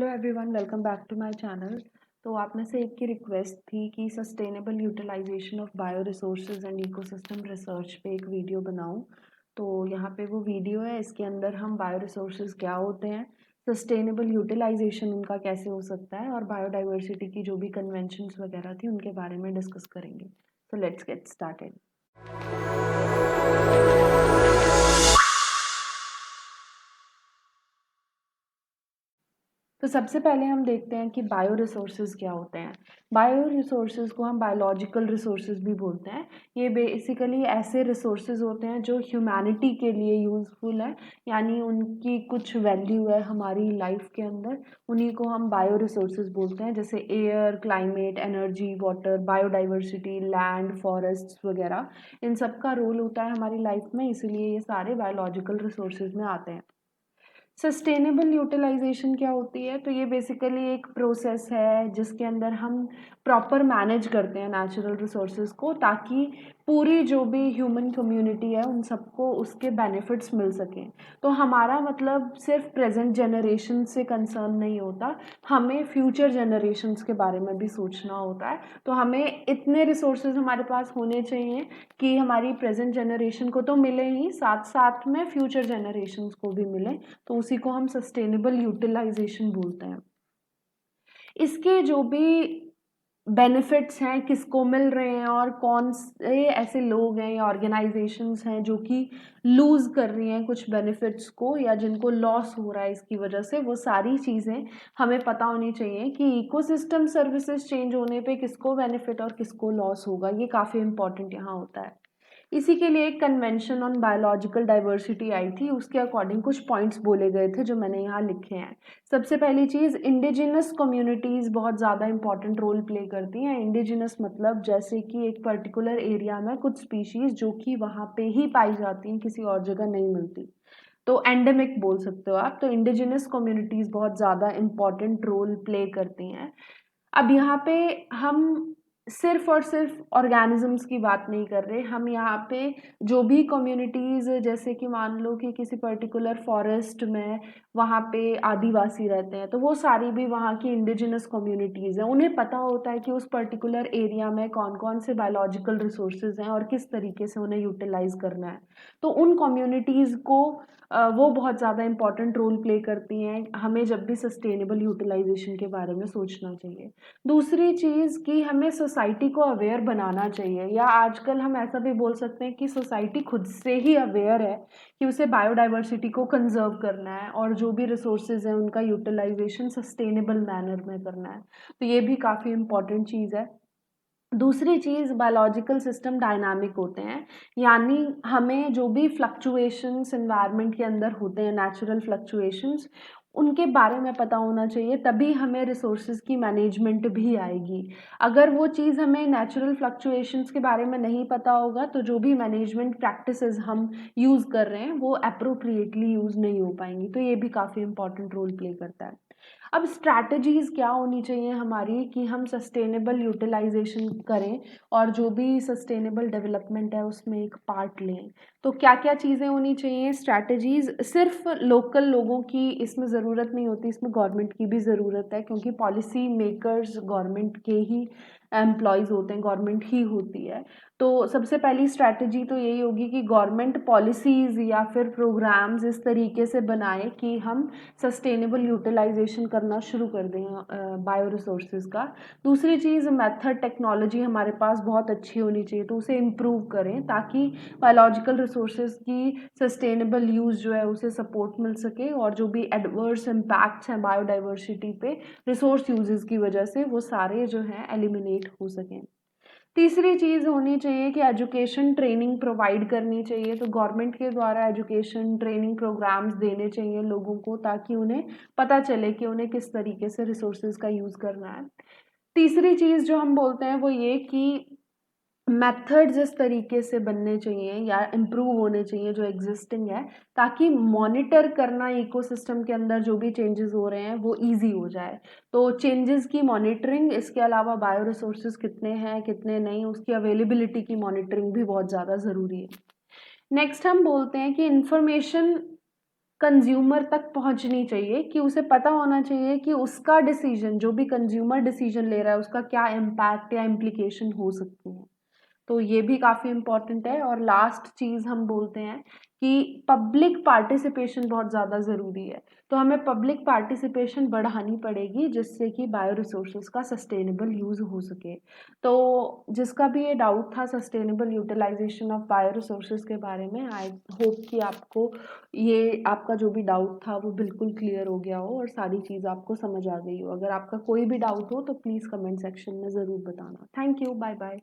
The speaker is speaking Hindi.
Hello everyone, welcome back to my channel. तो आप में से एक की रिक्वेस्ट थी कि sustainable utilization of bio resources and ecosystem research पे एक वीडियो बनाऊं। तो यहाँ पे वो वीडियो है, इसके अंदर हम बायो रिसोर्सेज क्या होते हैं, सस्टेनेबल यूटिलाइजेशन उनका कैसे हो सकता है और बायोडाइवर्सिटी की जो भी कन्वेंशंस वगैरह थी उनके बारे में डिस्कस करेंगे। So let's get started. तो सबसे पहले हम देखते हैं कि बायो रिसोर्सेज क्या होते हैं। बायो रिसोर्सेज को हम बायोलॉजिकल रिसोर्सेज भी बोलते हैं। ये बेसिकली ऐसे रिसोर्सेज होते हैं जो ह्यूमैनिटी के लिए यूज़फुल है, यानी उनकी कुछ वैल्यू है हमारी लाइफ के अंदर, उन्हीं को हम बायो रिसोर्सेज बोलते हैं। जैसे air, climate, energy, water, biodiversity, land, forests वगैरह, इन सब का रोल होता है हमारी लाइफ में, इसीलिए ये सारे बायोलॉजिकल रिसोर्सेज में आते हैं। सस्टेनेबल यूटिलाइजेशन क्या होती है? तो ये बेसिकली एक प्रोसेस है जिसके अंदर हम प्रॉपर मैनेज करते हैं नेचुरल रिसोर्सेज को, ताकि पूरी जो भी ह्यूमन कम्युनिटी है उन सबको उसके बेनिफिट्स मिल सकें। तो हमारा मतलब सिर्फ प्रेजेंट जनरेशन से कंसर्न नहीं होता, हमें फ्यूचर जनरेशन्स के बारे में भी सोचना होता है। तो हमें इतने रिसोर्सेज हमारे पास होने चाहिए कि हमारी प्रेजेंट जनरेशन को तो मिले ही, साथ साथ में फ्यूचर जनरेशन्स को भी मिले। तो उसी को हम सस्टेनेबल यूटिलाइजेशन बोलते हैं। इसके जो भी बेनिफिट्स हैं किसको मिल रहे हैं और कौन से ऐसे लोग हैं या ऑर्गेनाइजेशंस हैं जो कि लूज कर रही हैं कुछ बेनिफिट्स को, या जिनको लॉस हो रहा है इसकी वजह से, वो सारी चीज़ें हमें पता होनी चाहिए कि इकोसिस्टम सर्विसेज चेंज होने पे किसको बेनिफिट और किसको लॉस होगा। ये काफ़ी इंपॉर्टेंट यहाँ होता है। इसी के लिए एक कन्वेंशन ऑन बायोलॉजिकल डाइवर्सिटी आई थी, उसके अकॉर्डिंग कुछ पॉइंट्स बोले गए थे जो मैंने यहाँ लिखे हैं। सबसे पहली चीज़, इंडिजिनस कम्युनिटीज़ बहुत ज़्यादा इंपॉर्टेंट रोल प्ले करती हैं। इंडिजिनस मतलब जैसे कि एक पर्टिकुलर एरिया में कुछ स्पीशीज़ जो कि वहाँ पे ही पाई जाती हैं, किसी और जगह नहीं मिलती, तो एंडेमिक बोल सकते हो आप। तो इंडिजिनस कम्युनिटीज़ बहुत ज़्यादा इंपॉर्टेंट रोल प्ले करती हैं। अब यहाँ पे हम सिर्फ और सिर्फ ऑर्गेनिजम्स की बात नहीं कर रहे, हम यहाँ पे जो भी कम्युनिटीज़, जैसे कि मान लो कि किसी पर्टिकुलर फॉरेस्ट में वहाँ पे आदिवासी रहते हैं, तो वो सारी भी वहाँ की इंडिजिनस कम्युनिटीज़ हैं। उन्हें पता होता है कि उस पर्टिकुलर एरिया में कौन कौन से बायोलॉजिकल रिसोर्सेज हैं और किस तरीके से उन्हें यूटिलाइज करना है। तो उन कम्युनिटीज़ को वो बहुत ज़्यादा इंपॉर्टेंट रोल प्ले करती हैं, हमें जब भी सस्टेनेबल यूटिलाइजेशन के बारे में सोचना चाहिए। दूसरी चीज़ कि हमें सोसाइटी को अवेयर बनाना चाहिए, या आजकल हम ऐसा भी बोल सकते हैं कि सोसाइटी खुद से ही अवेयर है कि उसे बायोडाइवर्सिटी को कंजर्व करना है और जो भी रिसोर्सेज हैं उनका यूटिलाइजेशन सस्टेनेबल मैनर में करना है। तो ये भी काफ़ी इम्पॉर्टेंट चीज़ है। दूसरी चीज़, बायोलॉजिकल सिस्टम डायनामिक होते हैं, यानी हमें जो भी फ्लक्चुएशंस एनवायरनमेंट के अंदर होते हैं, नेचुरल फ्लक्चुएशंस, उनके बारे में पता होना चाहिए, तभी हमें रिसोर्सेज की मैनेजमेंट भी आएगी। अगर वो चीज़ हमें नेचुरल फ्लक्चुएशंस के बारे में नहीं पता होगा तो जो भी मैनेजमेंट प्रैक्टिसेस हम यूज़ कर रहे हैं वो अप्रोप्रिएटली यूज़ नहीं हो पाएंगी। तो ये भी काफ़ी इंपॉर्टेंट रोल प्ले करता है। अब स्ट्रैटेजीज क्या होनी चाहिए हमारी कि हम सस्टेनेबल यूटिलाइजेशन करें और जो भी सस्टेनेबल डेवलपमेंट है उसमें एक पार्ट लें। तो क्या क्या चीज़ें होनी चाहिए स्ट्रैटेजीज? सिर्फ लोकल लोगों की इसमें ज़रूरत नहीं होती, इसमें गवर्नमेंट की भी ज़रूरत है, क्योंकि पॉलिसी मेकर्स गवर्नमेंट के ही एम्प्लॉयज़ होते हैं, गवर्नमेंट ही होती है। तो सबसे पहली स्ट्रैटेजी तो यही होगी कि गवर्नमेंट पॉलिसीज़ या फिर प्रोग्राम्स इस तरीके से बनाए कि हम सस्टेनेबल यूटिलाइजेशन करना शुरू कर दें बायो रिसोर्सेज का। दूसरी चीज़, मेथड टेक्नोलॉजी हमारे पास बहुत अच्छी होनी चाहिए, तो उसे इम्प्रूव करें ताकि बायोलॉजिकल रिसोर्सेज की सस्टेनेबल यूज़ जो है उसे सपोर्ट मिल सके, और जो भी एडवर्स इम्पैक्ट्स हैं बायोडाइवर्सिटी पे रिसोर्स यूजेस की वजह से वो सारे जो हैं एलिमिनेट हो सकें। तीसरी चीज़ होनी चाहिए कि एजुकेशन ट्रेनिंग प्रोवाइड करनी चाहिए, तो गवर्नमेंट के द्वारा एजुकेशन ट्रेनिंग प्रोग्राम्स देने चाहिए लोगों को, ताकि उन्हें पता चले कि उन्हें किस तरीके से रिसोर्सेज का यूज़ करना है। तीसरी चीज़ जो हम बोलते हैं वो ये कि मेथड्स इस तरीके से बनने चाहिए या इम्प्रूव होने चाहिए जो एग्जिस्टिंग है, ताकि मॉनिटर करना इकोसिस्टम के अंदर जो भी चेंजेस हो रहे हैं वो इजी हो जाए। तो चेंजेस की मॉनिटरिंग, इसके अलावा बायो रिसोर्सेज कितने हैं कितने नहीं, उसकी अवेलेबिलिटी की मॉनिटरिंग भी बहुत ज़्यादा ज़रूरी है। नेक्स्ट हम बोलते हैं कि इंफॉर्मेशन कंज्यूमर तक पहुंचनी चाहिए, कि उसे पता होना चाहिए कि उसका डिसीजन, जो भी कंज्यूमर डिसीजन ले रहा है, उसका क्या इम्पैक्ट या इम्प्लीकेशन हो सकती है। तो ये भी काफ़ी इम्पॉर्टेंट है। और लास्ट चीज़ हम बोलते हैं कि पब्लिक पार्टिसिपेशन बहुत ज़्यादा ज़रूरी है। तो हमें पब्लिक पार्टिसिपेशन बढ़ानी पड़ेगी, जिससे कि बायो रिसोर्सेज का सस्टेनेबल यूज़ हो सके। तो जिसका भी ये डाउट था sustainable utilization of bio resources के बारे में, आई होप कि आपको ये आपका जो भी डाउट था वो बिल्कुल क्लियर हो गया हो और सारी चीज़ आपको समझ आ गई हो। अगर आपका कोई भी डाउट हो तो प्लीज़ कमेंट सेक्शन में ज़रूर बताना। Thank you, bye bye.